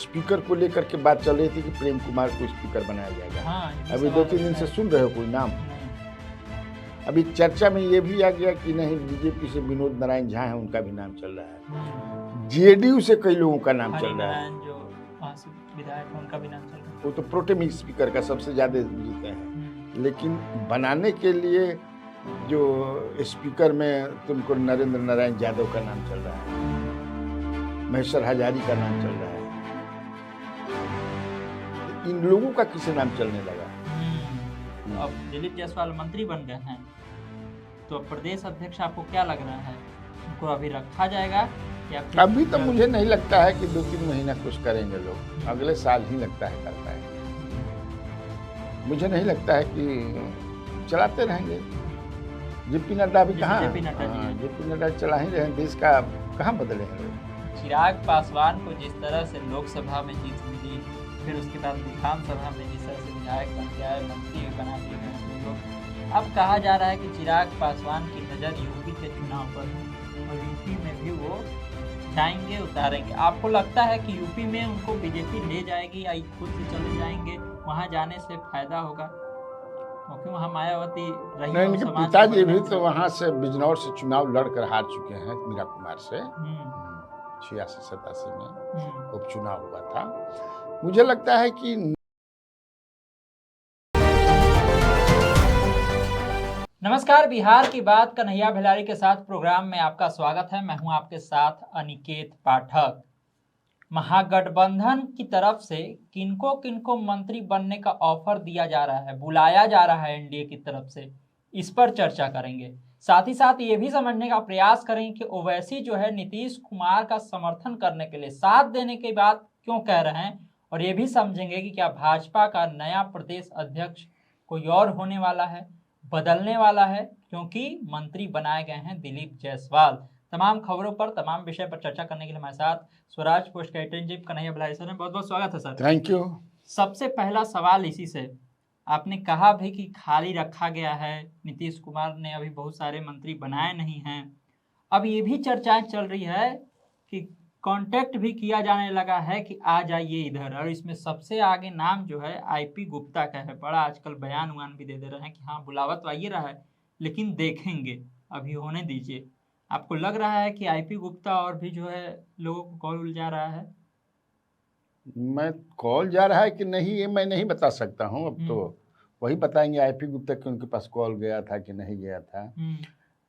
Speaker को लेकर के बात चल रही थी कि प्रेम कुमार को स्पीकर बनाया जाएगा। हाँ, अभी 2-3 दिन से सुन रहे हो कोई नाम? अभी चर्चा में ये भी आ गया कि नहीं, बीजेपी से विनोद नारायण झा हैं, उनका भी नाम चल रहा है। जेडीयू से कई लोगों का नाम चल रहा है, जो वहाँ से विधायक हैं उनका भी नाम चल रहा है। वो तो प्रोटेम स्पीकर का सबसे ज्यादा जीते हैं, लेकिन बनाने के लिए जो स्पीकर में तुमको नरेंद्र नारायण यादव का नाम चल रहा है, महेश्वर हजारी का नाम चल रहा है, इन लोगों का किसे नाम चलने लगा? अब दिलीप जायसवाल मंत्री बन गए हैं, तो प्रदेश अध्यक्ष आपको क्या लग रहा है, उनको अभी रखा जाएगा या फिर? अभी तो मुझे नहीं लगता है कि 2-3 महीना कुछ करेंगे लोग, अगले साल ही लगता है कर पाएंगे। मुझे नहीं लगता है कि चलाते रहेंगे। जेपी नड्डा भी कहाँ, जेपी नड्डा चला ही रहे हैं, देश का कहाँ बदले हैं लोग। चिराग पासवान को जिस तरह से लोकसभा में जीत मिली, फिर उसके बाद विधानसभा में जिस तरह से विधायक बन गया है, मंत्री भी बना दिए गए लोग, अब कहा जा रहा है कि चिराग पासवान की नज़र यूपी के चुनाव पर है और यूपी में भी वो जाएंगे, उतारेंगे। आपको लगता है कि यूपी में उनको बीजेपी ले जाएगी या खुद से चले जाएंगे, वहाँ जाने से फायदा होगा? क्योंकि वहाँ मायावती रही। नहीं, इनके पिताजी भी तो वहाँ से बिजनौर से चुनाव लड़कर हार चुके हैं, मीरा कुमार से 86-87 में उपचुनाव हुआ था। मुझे लगता है कि नमस्कार, बिहार की बात कन्हैया भिलारी के साथ प्रोग्राम में आपका स्वागत है। मैं हूं आपके साथ अनिकेत पाठक। महागठबंधन की तरफ से किनको किनको मंत्री बनने का ऑफर दिया जा रहा है, बुलाया जा रहा है एनडीए की तरफ से, इस पर चर्चा करेंगे। साथ ही साथ ये भी समझने का प्रयास करेंगे कि ओवैसी जो है नीतीश कुमार का समर्थन करने के लिए, साथ देने की बात क्यों कह रहे हैं, और ये भी समझेंगे कि क्या भाजपा का नया प्रदेश अध्यक्ष कोई और होने वाला है, बदलने वाला है, क्योंकि मंत्री बनाए गए हैं दिलीप जायसवाल। तमाम खबरों पर, तमाम विषय पर चर्चा करने के लिए हमारे साथ स्वराज पोस्ट का editor in chief Kanhaiya Bhilari sir हैं। बहुत बहुत स्वागत है सर। Thank you. सबसे पहला सवाल इसी से, आपने कहा भी कि खाली रखा गया है, नीतीश कुमार ने अभी बहुत सारे मंत्री बनाए नहीं हैं। अब ये भी चर्चाएं चल रही है कि कांटेक्ट भी किया जाने लगा है कि आ जाइए इधर, और इसमें सबसे आगे नाम जो है आईपी गुप्ता का है। बड़ा आजकल बयान उयान भी दे रहे हैं कि हाँ बुलावा तो आइए रहा है, लेकिन देखेंगे, अभी होने दीजिए। आपको लग रहा है कि आईपी गुप्ता और भी जो है लोगों को कॉल उलझा रहा है? मैं कॉल जा रहा है कि नहीं ये मैं नहीं बता सकता हूँ, अब तो वही बताएंगे आईपी गुप्ता कि उनके पास कॉल गया था कि नहीं गया था।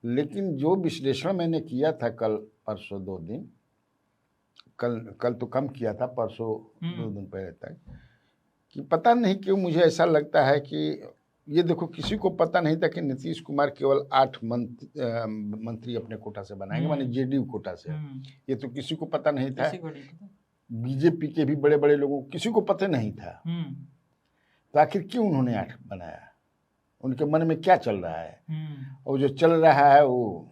लेकिन जो विश्लेषण मैंने किया था कल परसों 2 दिन, कल तो कम किया था, परसों 2 दिन पहले तक, कि पता नहीं क्यों मुझे ऐसा लगता है कि ये देखो, किसी को पता नहीं था कि नीतीश कुमार केवल 8 मंत्री अपने कोटा से बनाएंगे, माने जेडीयू कोटा से। ये तो किसी को पता नहीं था, बीजेपी के भी बड़े बड़े लोगों को किसी को पता नहीं था। तो आखिर क्यों उन्होंने 8 बनाया, उनके मन में क्या चल रहा है? और जो चल रहा है, वो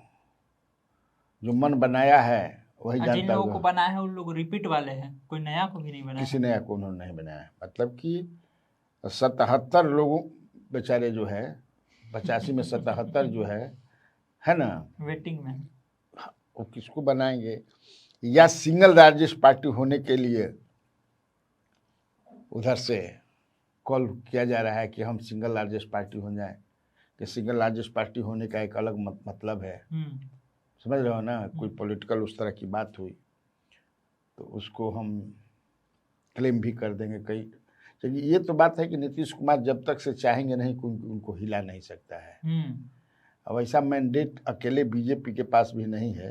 जो मन बनाया है वही जानता है। जिन लोगों को बनाया है उन लोग रिपीट वाले हैं, कोई नया को भी नहीं बनाया, किसी नया को उन्होंने नहीं बनाया। मतलब कि 77 लोगों बेचारे जो है, 85 में 77 जो है ना, वेटिंग में, वो किसको बनाएंगे? या सिंगल लार्जेस्ट पार्टी होने के लिए उधर से कॉल किया जा रहा है कि हम सिंगल लार्जेस्ट पार्टी हो जाए, कि सिंगल लार्जेस्ट पार्टी होने का एक अलग मतलब है, समझ रहे हो ना? कोई पॉलिटिकल उस तरह की बात हुई तो उसको हम क्लेम भी कर देंगे कई। क्योंकि ये तो बात है कि नीतीश कुमार जब तक से चाहेंगे नहीं उनको हिला नहीं सकता है। अब ऐसा मैंडेट अकेले बीजेपी के पास भी नहीं है,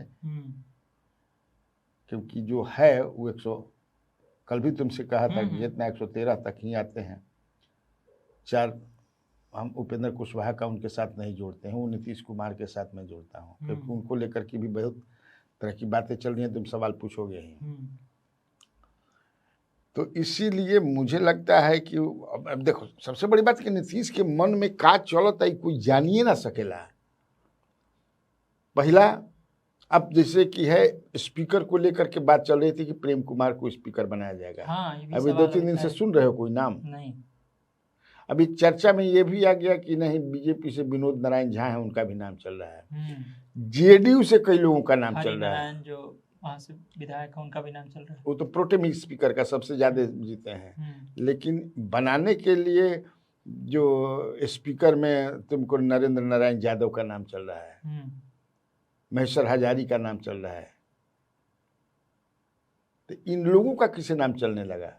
क्योंकि जो है वो 100, कल भी तुमसे कहा था कि जितना 113 तक ही आते हैं। 4 हम उपेंद्र कुशवाहा का उनके साथ नहीं जोड़ते हैं, वो नीतीश कुमार के साथ मैं जोड़ता हूँ, क्योंकि उनको लेकर के भी बहुत तरह की बातें चल रही हैं, तुम सवाल पूछोगे ही। तो इसीलिए मुझे लगता है कि अब देखो, सबसे बड़ी बात कि नीतीश के मन में का चलता है कोई जानिए ना सकेला। पहला, अब जैसे कि है स्पीकर को लेकर के बात चल रही थी कि प्रेम कुमार को स्पीकर बनाया जाएगा। अभी 2-3 दिन से सुन रहे हो कोई नाम? नहीं। अभी चर्चा में ये भी आ गया कि नहीं, बीजेपी से विनोद नारायण झा हैं, उनका भी नाम चल रहा है। जेडीयू से कई लोगों का नाम चल रहा है, जो वहाँ से विधायक है, उनका भी नाम चल रहा है। वो तो प्रोटेम स्पीकर का सबसे ज़्यादा जीते हैं, लेकिन बनाने के लिए जो स्पीकर में तुमको नरेंद्र नारायण यादव का नाम चल रहा है, महेश्वर हजारी का नाम चल रहा है, तो इन लोगों का किसे नाम चलने लगा?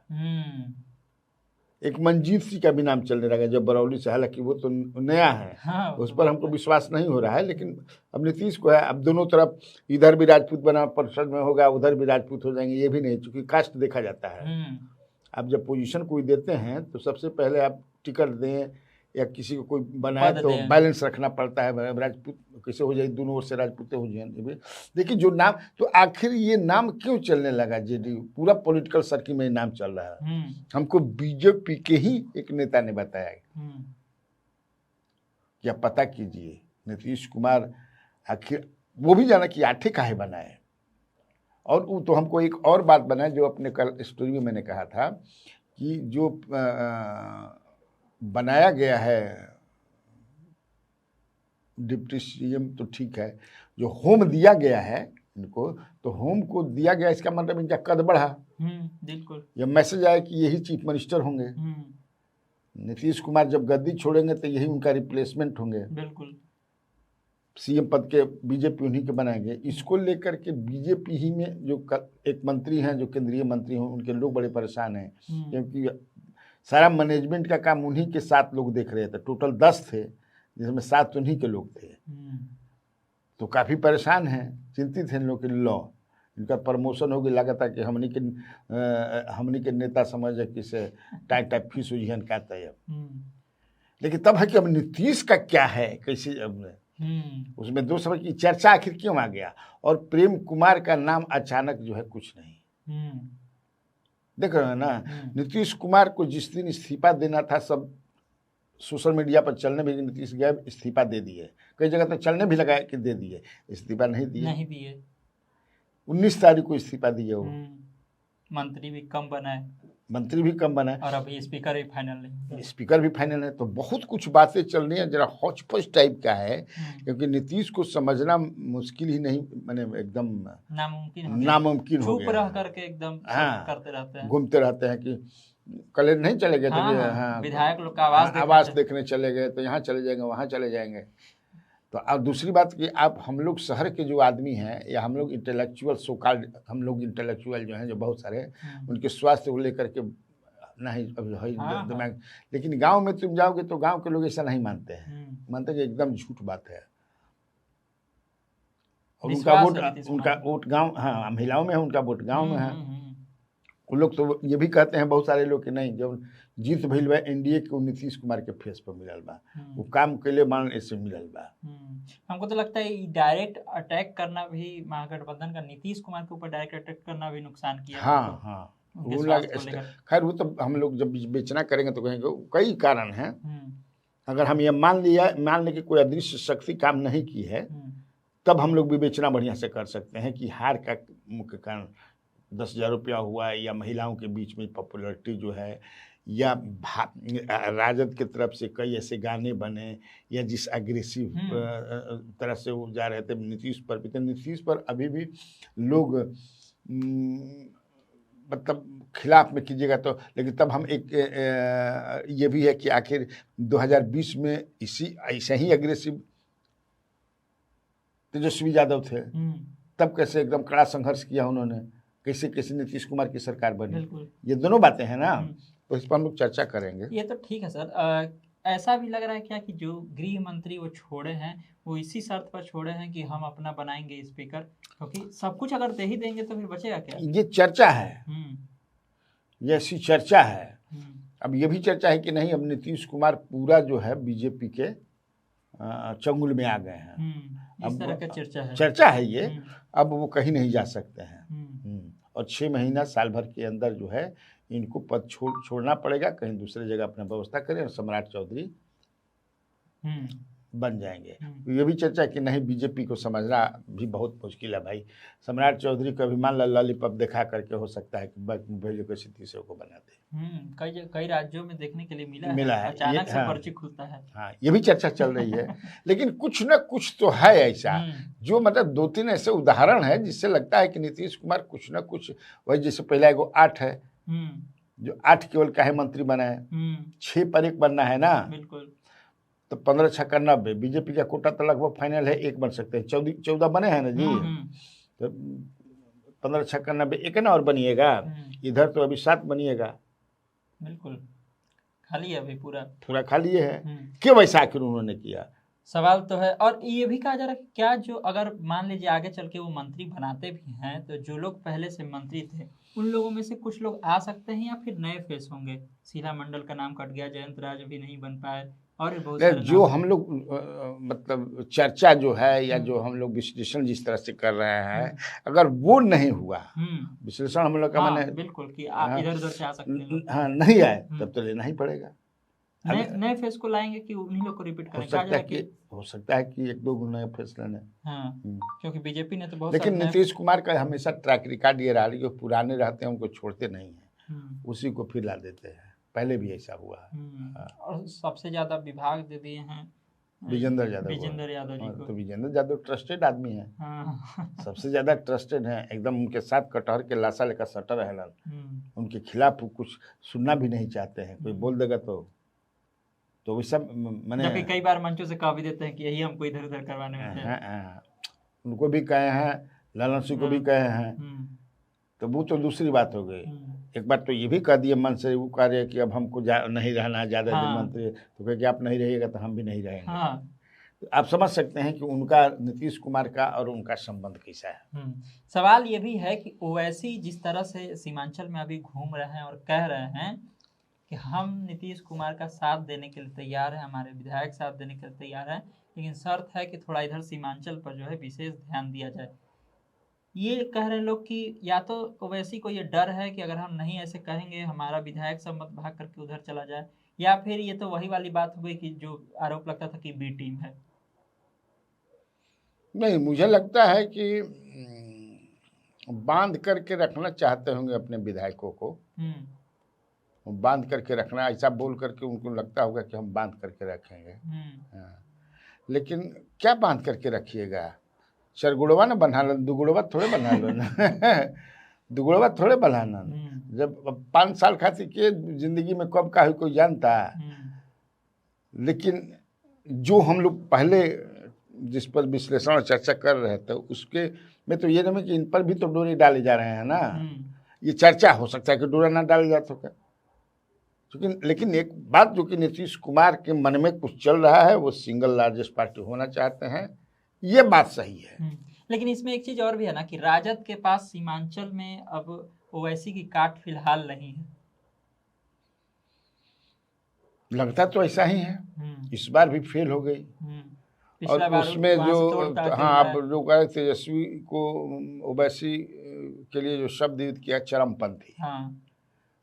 एक मंजीत सिंह का भी नाम चलने लगा जब बरौली से, हालांकि वो तो नया है, हाँ, उस पर हमको विश्वास नहीं हो रहा है, लेकिन अब नीतीश को है। अब दोनों तरफ इधर भी राजपूत बना परिषद में होगा, उधर भी राजपूत हो जाएंगे, ये भी नहीं, चूंकि कास्ट देखा जाता है। अब जब पोजीशन कोई देते हैं तो सबसे पहले आप टिकट दें या किसी को कोई बनाए तो बैलेंस रखना पड़ता है, राजपूत कैसे हो जाए, दोनों ओर से राजपूत हो जाए। देखिए जो नाम, तो आखिर ये नाम क्यों चलने लगा? जेडीयू पूरा पॉलिटिकल सर्किल में नाम चल रहा है। हमको बीजेपी के ही एक नेता ने बताया कि आप पता कीजिए नीतीश कुमार आखिर, वो भी जाना कि आठे काहे बनाए। और वो तो हमको एक और बात बनाए जो अपने कल स्टोरी में मैंने कहा था कि जो बनाया गया है डिप्टी सीएम तो ठीक है, जो होम दिया गया है इनको, तो होम को दिया गया, इसका मतलब इनका कद बढ़ा। बिल्कुल। ये मैसेज आया कि यही चीफ मिनिस्टर होंगे। नीतीश कुमार जब गद्दी छोड़ेंगे तो यही उनका रिप्लेसमेंट होंगे। बिल्कुल। सीएम पद के बीजेपी उन्हीं के बनाएंगे। इसको लेकर के बीजेपी ही में जो एक मंत्री हैं, जो केंद्रीय मंत्री हैं, उनके लोग बड़े परेशान हैं, क्योंकि सारा मैनेजमेंट का काम उन्हीं के 7 लोग देख रहे थे। टोटल 10 थे, जिसमें 7 उन्हीं के लोग थे। तो काफ़ी परेशान हैं, चिंतित हैं इन लोग के। लॉ इनका प्रमोशन हो गई, लगा कि हमनी के नेता समझ किसे टाइप फीस उजहन का तय। लेकिन तब है कि अब नीतीश का क्या है, कैसे, अब उसमें 2 समय की चर्चा आखिर क्यों आ गया? और प्रेम कुमार का नाम अचानक जो है कुछ नहीं। देख रहे हैं ना, नीतीश कुमार को जिस दिन इस्तीफा देना था, सब सोशल मीडिया पर चलने भी, नीतीश गया इस्तीफा दे दिए, कई जगह तो चलने भी लगाया कि दे दिए, इस्तीफा नहीं दिए। 19 तारीख को इस्तीफा दिए। वो मंत्री भी कम बनाए और अभी स्पीकर भी फाइनल है। तो बहुत कुछ बातें चल रही हैं, जरा हौच-पौच टाइप का है, क्योंकि नीतीश को समझना मुश्किल ही नहीं, मैंने एकदम नामुमकिन हो गया। करके एकदम करते रहते हैं, घूमते रहते हैं कि कल नहीं चले गए हाँ, विधायक लोग का आवास देखने चले गए, तो यहाँ चले जाएंगे, वहाँ चले जाएंगे। तो अब दूसरी बात कि आप, हम लोग शहर के जो आदमी हैं, या हम लोग इंटेलेक्चुअल हम लोग इंटेलेक्चुअल जो हैं, जो बहुत सारे, उनके स्वास्थ्य को लेकर के नहीं दिमाग, लेकिन गांव में तुम जाओगे तो गांव के लोग ऐसा नहीं मानते हैं, मानते कि एकदम झूठ बात है। और उनका वोट गांव, हाँ, महिलाओं में है, उनका वोट गांव में है। वो लोग तो ये भी कहते हैं, बहुत सारे लोग, कि नहीं, जब जीत भइल बा एनडीए के, नीतीश कुमार के फेस पर मिलल बा, वो काम के लिए मान ऐसे मिलल बा। हमको तो लगता है डायरेक्ट अटैक करना भी महागठबंधन का, नीतीश कुमार के ऊपर डायरेक्ट अटैक करना भी नुकसान किया। हाँ, वो खैर वो तो हम लोग जब बेचना करेंगे तो कहेंगे कई कारण हैं। अगर हम ये मान लें कि कोई अदृश्य शक्ति काम नहीं की है, तब हम लोग विवेचना बढ़िया से कर सकते हैं कि हार का मुख्य कारण 10,000 रुपया हुआ, या महिलाओं के बीच में पॉपुलरिटी जो है, या राजद की तरफ से कई ऐसे गाने बने, या जिस एग्रेसिव तरह से वो जा रहे थे नीतीश पर भी, तो नीतीश पर अभी भी लोग मतलब खिलाफ में कीजिएगा तो, लेकिन तब हम एक ये भी है कि आखिर 2020 में ऐसे ही एग्रेसिव तेजस्वी यादव थे, तब कैसे एकदम कड़ा संघर्ष किया उन्होंने, कैसे नीतीश कुमार की सरकार बनी। ये दोनों बातें हैं ना, तो इस पर हम लोग चर्चा करेंगे। ये तो ठीक है सर। ऐसा भी लग रहा है क्या कि जो गृह मंत्री वो छोड़े हैं, वो इसी शर्त पर छोड़े हैं कि हम अपना बनाएंगे स्पीकर, क्योंकि सब कुछ अगर दे ही देंगे तो फिर बचेगा क्या? ये चर्चा है, ये ऐसी चर्चा है। अब ये भी चर्चा है कि नहीं, अब नीतीश कुमार पूरा जो है बीजेपी के चंगुल में आ गए हैं। इस तरह का चर्चा है ये, अब वो कहीं नहीं जा सकते हैं, और 6 महीना साल भर के अंदर जो है इनको पद छोड़ना पड़ेगा, कहीं दूसरी जगह अपना व्यवस्था करें। और सम्राट चौधरी बन जाएंगे। ये भी चर्चा कि नहीं, बीजेपी को समझना भी बहुत मुश्किल है भाई। सम्राट चौधरी को अभिमान लॉलीपॉप दिखा करके हो सकता है कि भेजो किसी तीसरे को बना दे। कई राज्यों में देखने के लिए मिला है अचानक से पर्ची खुलता है। हाँ, ये भी चर्चा चल रही है। लेकिन कुछ न कुछ तो है ऐसा जो मतलब 2-3 ऐसे उदाहरण है जिससे लगता है कि नीतीश कुमार कुछ न कुछ, वही जैसे पहला एगो 8 है, जो 8 केवल काहे मंत्री बना है, 6 पर 1 बनना है ना। बिल्कुल। तो 15 छक्का 90, बीजेपी का कोटा तो लगभग फाइनल है, 1 बन सकते हैं, 14 बने हैं ना जी। तो 15 छक्का 90 1 ना और बनिएगा, इधर तो अभी 7 बनिएगा। बिल्कुल खाली है अभी, पूरा खाली है। क्यों वैसा आखिर उन्होंने किया, सवाल तो है। और ये भी कहा जा रहा है कि क्या जो अगर मान लीजिए आगे चल के वो मंत्री बनाते भी हैं तो जो लोग पहले से मंत्री थे उन लोगों में से कुछ लोग आ सकते हैं या फिर नए फेस होंगे। शीला मंडल का नाम कट गया, जयंत राज भी नहीं बन पाए, और बहुत सारे जो हम लोग मतलब चर्चा जो है या जो हम लोग विश्लेषण जिस तरह से कर रहे हैं, अगर वो नहीं हुआ, विश्लेषण हम लोग का माने बिल्कुल कि इधर उधर से आ सकते हैं, हाँ नहीं आए तब तो लेना ही पड़ेगा। नए फेस को लाएंगे कि उन्हीं लोग को रिपीट करेंगे। हो सकता है कि 1-2 नए फेस लेने, क्योंकि बीजेपी ने तो बहुत, लेकिन नीतीश कुमार का हमेशा ट्रैक रिकॉर्ड ये रहा है, जो पुराने रहते हैं उनको छोड़ते नहीं हैं, उसी को फिर ला देते हैं। पहले भी ऐसा हुआ है। और सबसे ज्यादा विभाग दे दिए हैं विजेंद्र यादव जी को। तो विजेंद्र यादव ट्रस्टेड आदमी है, सबसे ज्यादा ट्रस्टेड है एकदम। उनके साथ कटहर के लाशा लेकर सटर है, उनके खिलाफ कुछ सुनना भी नहीं चाहते हैं। कोई बोल देगा तो वैसा मैंने, जबकि कई बार मंचों से कह भी देते हैं कि यही हमको इधर उधर करवाने में थे। उनको भी कहे हैं, लालन सिंह को भी कहे हैं, तो वो तो दूसरी बात हो गई। एक बार तो ये भी कह दिए मन से, वो कह रहे कि अब हमको नहीं रहना ज़्यादा दिन मंत्री, तो कहे कि आप नहीं रहिएगा तो हम भी नहीं रहेंगे। तो आप समझ सकते हैं कि उनका, नीतीश कुमार का और उनका संबंध कैसा है। सवाल ये भी है कि ओवैसी जिस तरह से सीमांचल में अभी घूम रहे हैं और कह रहे हैं कि हम नीतीश कुमार का साथ देने के लिए तैयार हैं, हमारे विधायक साथ देने के लिए तैयार हैं, लेकिन शर्त है कि थोड़ा इधर सीमांचल पर जो है विशेष ध्यान दिया जाए। ये कह रहे हैं लोग कि या तो ओवैसी को ये डर है कि अगर हम नहीं ऐसे कहेंगे हमारा विधायक सब मत भाग करके उधर चला जाए, या फिर ये तो वही वाली बात हो गई कि जो आरोप लगता था कि बी टीम है। नहीं, मुझे लगता है कि बांध करके रखना चाहते होंगे अपने विधायकों को, बांध करके रखना, ऐसा बोल करके उनको लगता होगा कि हम बांध करके रखेंगे। लेकिन क्या बांध करके रखिएगा, चरगुड़वा ना बना लो, दुगुड़वा थोड़े बना लो ना दुगुड़वा थोड़े बनाना। जब 5 साल खातिर के जिंदगी में कब का कोई जानता। लेकिन जो हम लोग पहले जिस पर विश्लेषण और चर्चा कर रहे थे उसके में तो ये नहीं कि इन पर भी तो डोरे डाले जा रहे हैं ना। ये चर्चा हो सकता है कि डोरा ना डाले जा सके, लेकिन एक बात जो कि नीतीश कुमार के मन में कुछ चल रहा है, वो सिंगल लार्जेस्ट पार्टी होना चाहते हैं, ये बात सही है। लेकिन इसमें एक चीज और भी है ना कि राजद के पास सीमांचल में अब ओवैसी की काट फिलहाल नहीं है। लगता तो ऐसा ही है, इस बार भी फेल हो गई। और उसमें जो अब जो कहे तेजस्वी को ओवैसी के लिए जो शब्द यूज किया चरमपंथी,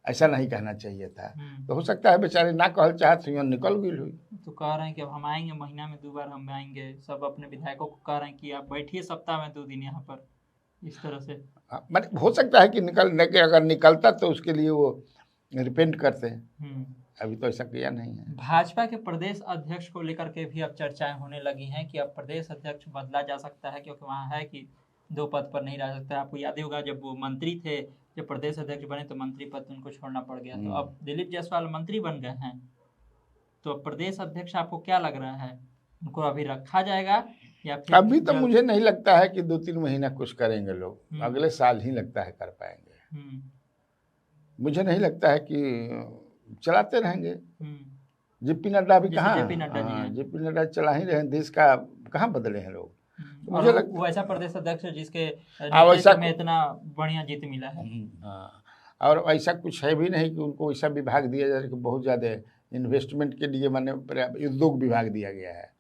ऐसा नहीं कहना चाहिए था। तो हो सकता है बेचारे ना कहल चाहते निकल गई हुई। तो कह रहे हैं कि अब हम आएंगे, महीना में 2 बार हम आएंगे, सब अपने विधायकों को कह रहे हैं कि आप बैठिए सप्ताह में 2 दिन यहाँ पर, इस तरह से। मतलब हो सकता है कि अगर निकलता तो उसके लिए वो रिपेंट करते हैं। अभी तो ऐसा किया नहीं है। भाजपा के प्रदेश अध्यक्ष को लेकर के भी अब चर्चाएं होने लगी हैं कि अब प्रदेश अध्यक्ष बदला जा सकता है, क्योंकि वहाँ है कि 2 पद पर नहीं रह सकता। आपको याद होगा जब वो मंत्री थे, जब प्रदेश अध्यक्ष बने तो मंत्री पद उनको छोड़ना पड़ गया। तो अब दिलीप जायसवाल मंत्री बन गए हैं, तो प्रदेश अध्यक्ष आपको क्या लग रहा है, उनको अभी रखा जाएगा या फिर? अभी तो मुझे नहीं लगता है कि 2-3 महीना कुछ करेंगे लोग, अगले साल ही लगता है कर पाएंगे। मुझे नहीं लगता है कि चलाते रहेंगे। जेपी नड्डा भी कहाँ, जेपी नड्डा चला ही रहे, देश का कहाँ बदले हैं लोग। मुझे वो ऐसा प्रदेश अध्यक्ष जिसके नेतृत्व में इतना बढ़िया जीत मिला है। और ऐसा कुछ है भी नहीं कि उनको ऐसा विभाग दिया जाए कि बहुत ज़्यादा इन्वेस्टमेंट के लिए माने उद्योग विभाग दिया गया है।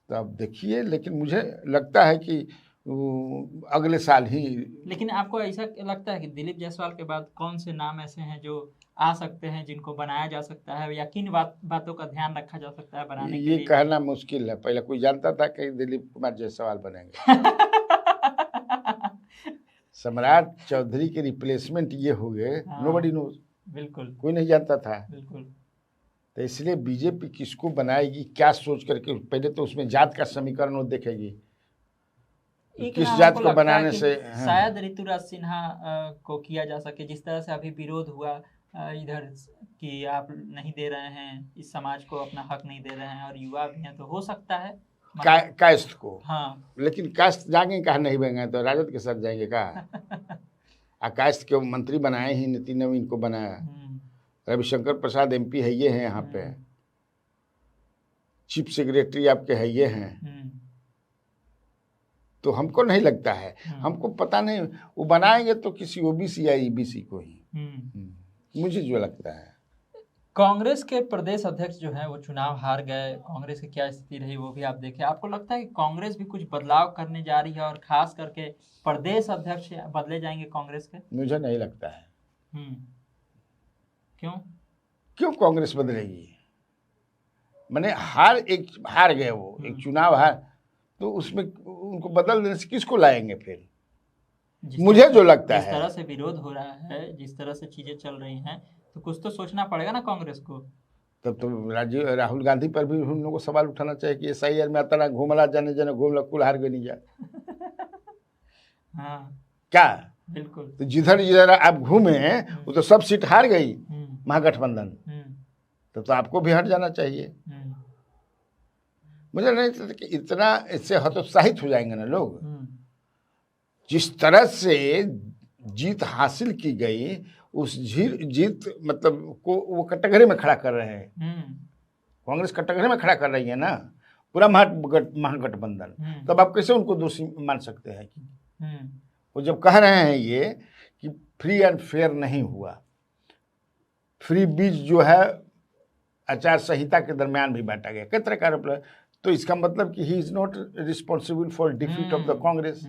तो अब देखिए, लेकिन मुझे लगता है कि अगले साल ही। लेकिन आपको ऐसा लगता है कि दिलीप जायसवाल के बाद कौन से नाम ऐसे हैं जो आ सकते हैं, जिनको बनाया जा सकता है, या किन बातों का ध्यान रखा जा सकता है बनाने के ये लिए? कहना मुश्किल है। पहले कोई जानता था कि दिलीप कुमार जायसवाल बनेंगे? सम्राट चौधरी के रिप्लेसमेंट ये हो गए, नोबडी नोज। बिल्कुल, कोई नहीं जानता था। बिल्कुल। तो इसलिए बीजेपी किसको बनाएगी, क्या सोच करके, पहले तो उसमें जात का समीकरण वो देखेगी, किस जात को बनाने से। शायद ऋतुराज सिन्हा को किया जा सके, जिस तरह से अभी विरोध हुआ इधर कि आप नहीं दे रहे हैं, इस समाज को अपना हक नहीं दे रहे हैं, और युवा भी हैं, तो हो सकता है कास्ट को। हाँ, लेकिन कास्ट जाएंगे कहा नहीं बनेंगे तो राजद के साथ जाएंगे कहा। कास्ट के मंत्री बनाए ही, नितिन नवीन को बनाया, रविशंकर प्रसाद MP है ये हैं, यहाँ पे चीफ सेक्रेटरी आपके है ये हैं। तो हमको नहीं लगता है, हमको पता नहीं, वो बनाएंगे तो किसी OBC या EBC को ही, मुझे जो लगता है। कांग्रेस के प्रदेश अध्यक्ष जो हैं वो चुनाव हार गए, कांग्रेस की क्या स्थिति रही वो भी आप देखें। आपको लगता है कि कांग्रेस भी कुछ बदलाव करने जा रही है, और खास करके प्रदेश अध्यक्ष बदले जाएंगे कांग्रेस के? मुझे नहीं लगता है। क्यों कांग्रेस बदलेगी? मैंने हार गए वो एक चुनाव हार, तो उसमें उनको बदल देने से किसको लाएंगे फिर? मुझे जो लगता है, जिस तरह से विरोध हो रहा है, जिस तरह से चीजें चल रही हैं, तो कुछ तो सोचना पड़ेगा ना कांग्रेस को। तब तो राहुल गांधी पर भी हम लोगों को सवाल उठाना चाहिए कि SIR में अतना घूमला जाने जाने घूमला कुल हार गई नहीं जा। हाँ, क्या? बिल्कुल। तो जिधर जिधर आप घूमे वो तो सब सीट हार गई महागठबंधन, तो आपको भी हट जाना चाहिए। मुझे नहीं लगता कि इतना इससे हतोत्साहित हो जाएंगे ना लोग। जिस तरह से जीत हासिल की गई, उस जीत मतलब को वो कटघरे में खड़ा कर रहे हैं, कांग्रेस कटघरे में खड़ा कर रही है ना पूरा महागठबंधन। तब आप कैसे उनको दोषी मान सकते हैं? कि वो जब कह रहे हैं ये कि फ्री एंड फेयर नहीं हुआ, फ्री बीज जो है आचार संहिता के दरमियान भी बांटा गया, कई तरह का, तो इसका मतलब कि he is not responsible for defeat of the Congress,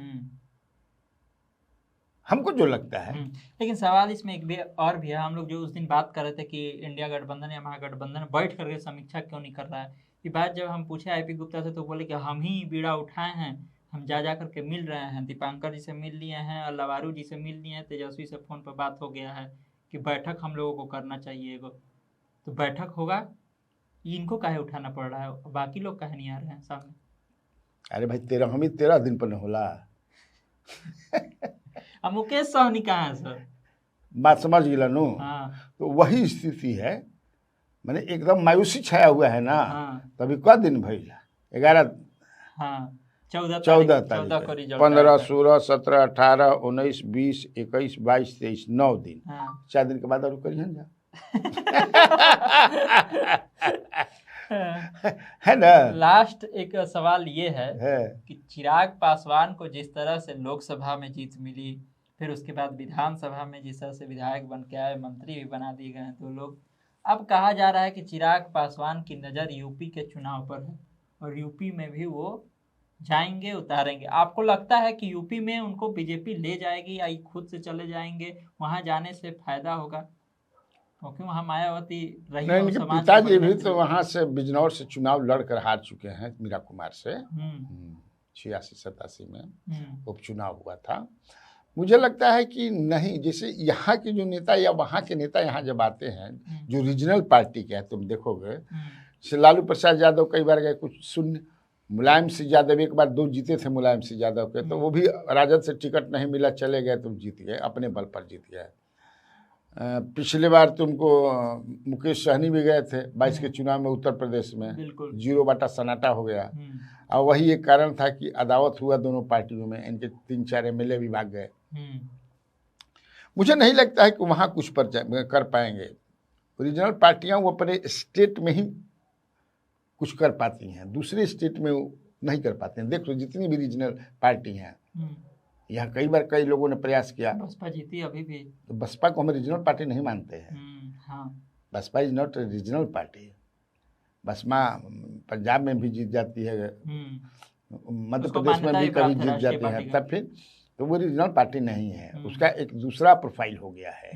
हमको जो लगता है। लेकिन सवाल इसमें एक भी और भी है। हम लोग जो उस दिन बात कर रहे थे कि इंडिया गठबंधन या महागठबंधन बैठ करके समीक्षा क्यों नहीं कर रहा है, ये बात जब हम पूछे IP गुप्ता से तो बोले कि हम ही बीड़ा उठाए हैं, हम जा करके मिल रहे हैं, दीपांकर जी से मिल लिए हैं, और लवारू जी से मिल लिए हैं, तेजस्वी से फोन पर बात हो गया है कि बैठक हम लोगों को करना चाहिए। तो बैठक होगा, इनको काहे उठाना पड़ रहा है, बाकी लोग काहे नहीं आ रहे हैं सामने? अरे भाई हम ही 13 दिन पर नहीं होला। अब मुकेश सहनी कहाँ है सर? बात समझ गिला नु। तो वही स्थिति है, मैंने एकदम मायूसी छाया हुआ है ना। तभी क्या दिन भइल? 11 14 तारीख, 15 16 17 18 19 20 21 22 23 9 दिन, 4 दिन के बाद और करिए जा। है ना। लास्ट एक सवाल ये है कि चिराग पासवान को जिस तरह से लोकसभा में जीत मिली, फिर उसके बाद विधानसभा में जिस तरह से विधायक बन के आए, मंत्री भी बना दिए गए हैं, तो लोग अब कहा जा रहा है कि चिराग पासवान की नज़र यूपी के चुनाव पर है, और यूपी में भी वो जाएंगे, उतारेंगे। आपको लगता है कि यूपी में उनको बीजेपी ले जाएगी, या खुद से चले जाएंगे? वहां जाने से फायदा होगा क्योंकि वहाँ मायावती रही। नहीं, इनके पिताजी भी तो वहाँ से बिजनौर से चुनाव लड़कर हार चुके हैं, मीरा कुमार से 86-87 में उपचुनाव हुआ था। मुझे लगता है कि नहीं, जैसे यहाँ के जो नेता या वहाँ के नेता यहाँ जब आते हैं जो रीजनल पार्टी के हैं, तुम देखोगे जैसे लालू प्रसाद यादव कई बार गए कुछ शून्य, मुलायम सिंह यादव एक बार 2 जीते थे मुलायम सिंह यादव के, तो वो भी राजद से टिकट नहीं मिला, चले गए, तुम जीत गए, अपने बल पर जीत गए। पिछले बार तुमको मुकेश सहनी भी गए थे 22 के चुनाव में उत्तर प्रदेश में, 0 बाटा सन्नाटा हो गया। और वही एक कारण था कि अदावत हुआ दोनों पार्टियों में, इनके 3-4 MLA भी भाग गए। मुझे नहीं लगता है कि वहाँ कुछ पर कर पाएंगे। रीजनल पार्टियाँ वो अपने स्टेट में ही कुछ कर पाती हैं, दूसरे स्टेट में वो नहीं कर पाते हैं। देख लो जितनी भी रीजनल पार्टी हैं, यहाँ कई बार कई लोगों ने प्रयास किया, बसपा जीती अभी भी, तो बसपा को हम रीजनल पार्टी नहीं मानते हैं। Baspa is not regional party. Baspa Punjab में भी जीत जाती है, मध्य उसको प्रदेश में मान्यता भी ही कभी प्राप्त है जीत राष्ट्रीय जाते पार्टी हैं, का। तब फिर तो वो रीजनल पार्टी नहीं है, उसका एक दूसरा प्रोफाइल हो गया है।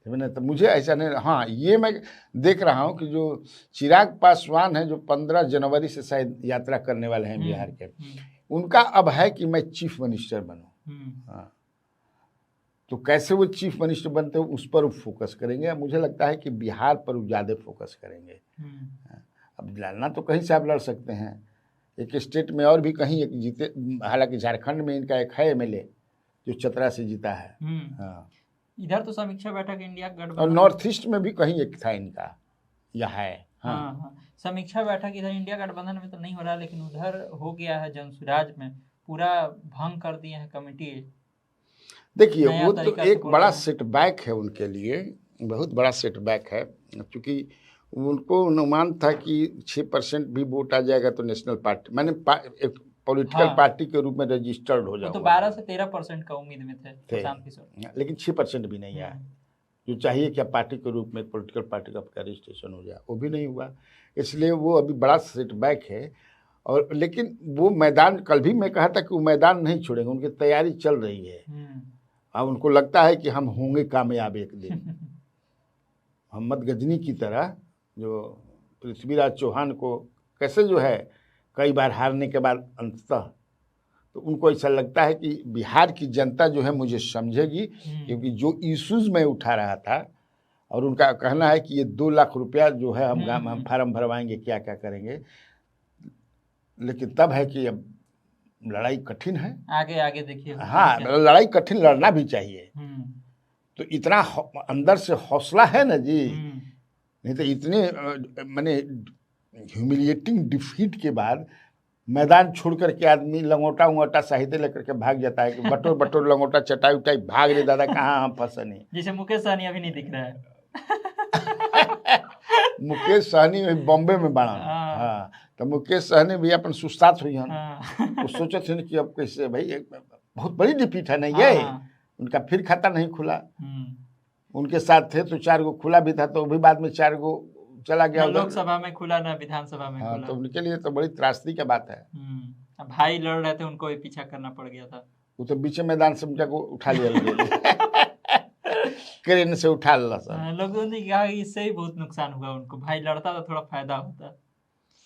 मैंने तो मुझे ऐसा नहीं, हाँ ये मैं देख रहा हूँ कि जो चिराग पासवान है, जो 15 जनवरी से शायद यात्रा करने वाले हैं बिहार के, उनका अब है कि मैं चीफ मिनिस्टर बनूं। हाँ, तो कैसे वो चीफ मिनिस्टर बनते हैं उस पर वो फोकस करेंगे। मुझे लगता है कि बिहार पर वो ज़्यादा फोकस करेंगे। अब लड़ना तो कहीं से आप लड़ सकते हैं, एक स्टेट में और भी कहीं एक जीते, हालांकि झारखंड में इनका एक है एमएलए जो चतरा से जीता है। हाँ, इधर तो समीक्षा बैठक इंडिया और गठबंधन, नॉर्थ ईस्ट में भी कहीं एक था इनका, यह है। हाँ, समीक्षा बैठक इधर इंडिया गठबंधन में तो नहीं हो रहा, लेकिन उधर हो गया है जनसुराज में, पूरा भंग कर दिए हैं कमेटी। देखिए नया वो तो तरीका से एक बोल बड़ा रहे हैं। सेटबैक है उनके लिए, बहुत बड़ा सेटबैक है, क्योंकि उनको अनुमान था कि 6% भी वोट आ जाएगा तो नेशनल पार्टी, मैंने एक पॉलिटिकल हाँ। पार्टी के रूप में रजिस्टर्ड हो वो तो जाऊंगा। 12 से 13% का उम्मीद में थे प्रशांत किशोर, लेकिन 6% भी नहीं आया, जो चाहिए कि पार्टी के रूप में पॉलिटिकल पार्टी का रजिस्ट्रेशन हो जाए, वो भी नहीं हुआ। इसलिए वो अभी बड़ा सेटबैक है। और लेकिन वो मैदान, कल भी मैं कहा था कि वो मैदान नहीं छोड़ेंगे, उनकी तैयारी चल रही है। अब उनको लगता है कि हम होंगे कामयाब एक दिन। मोहम्मद गजनी की तरह, जो पृथ्वीराज चौहान को कैसे जो है कई बार हारने के बाद अंततः, तो उनको ऐसा लगता है कि बिहार की जनता जो है मुझे समझेगी, क्योंकि जो इश्यूज मैं उठा रहा था, और उनका कहना है कि ये 2 लाख रुपया जो है हम फार्म भरवाएंगे, क्या क्या करेंगे। लेकिन तब है कि अब लड़ाई कठिन है, आगे आगे देखिए। हाँ, लड़ाई कठिन, लड़ना भी चाहिए। तो इतना अंदर से हौसला है ना जी, नहीं तो इतने माने ह्यूमिलिएटिंग डिफीट के बाद मैदान छोड़ करके आदमी लंगोटा उंगोटा साहित्य लेकर के भाग जाता है कि बटोर बटोर लंगोटा चटाई उटाई भाग रे दादा, कहाँ हम फंसे नहीं। जैसे मुकेश सहनी अभी नहीं दिख रहा है। मुकेश सहनी बॉम्बे में बना। हाँ, तो मुकेश सहनी भी अपन सुस्तात हुई हन, वो सोचे थे कि अब कैसे भाई, एक बहुत बड़ी डिफीट है ना ये। उनका फिर खाता नहीं खुला, उनके साथ थे तो 4 गो खुला भी था, तो भी बाद में 4 गो चला गया, लोकसभा में खुला ना विधानसभा में खुला। तो उनके लिए तो बड़ी त्रासदी की बात है। भाई लड़ रहे थे, उनको भी पीछा करना पड़ गया था। वो तो बीच मैदान से को उठा लिया क्रेन से उठा ला सब। लोगों ने कहा कि इससे ही बहुत नुकसान हुआ उनको, भाई लड़ता तो थोड़ा फायदा होता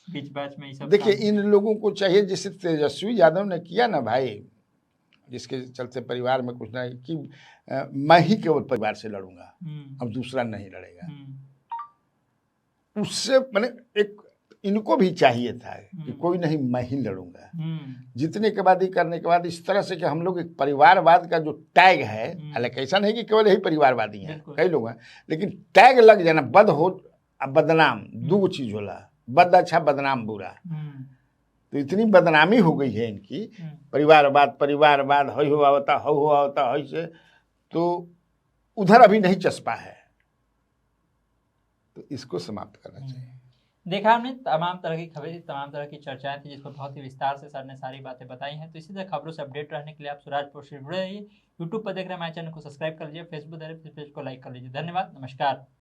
बीच बैच में। सब देखिए इन लोगों को चाहिए, जैसे तेजस्वी यादव ने किया ना भाई, जिसके चलते परिवार में कुछ नहीं कि मैं ही केवल परिवार से लड़ूंगा, अब दूसरा नहीं लड़ेगा। उससे मैंने एक इनको भी चाहिए था कि कोई नहीं, मैं ही लड़ूंगा। जीतने के बाद ही करने के बाद इस तरह से कि हम लोग एक परिवारवाद का जो टैग है, हालांकि ऐसा नहीं कि केवल यही परिवारवादी हैं, कई लोग हैं, लेकिन टैग लग जाना, बद हो बदनाम, 2 चीज होला, बद अच्छा बदनाम बुरा। तो इतनी बदनामी हो गई है इनकी, परिवारवाद परिवारवाद हो आवता है से, तो उधर अभी नहीं चस्पा है, तो इसको समाप्त करना चाहिए। देखा हमने तमाम तरह की खबरें थी, तमाम तरह की चर्चाएं थी, जिसको बहुत ही विस्तार से सर ने सारी बातें बताई हैं। तो इसी तरह खबरों से अपडेट रहने के लिए आप स्वराज पोस्ट से जुड़े रहिए। यूट्यूब पर देख रहे हैं हमारे चैनल को सब्सक्राइब कर लीजिए, फेसबुक पेज को लाइक कर लीजिए। धन्यवाद, नमस्कार।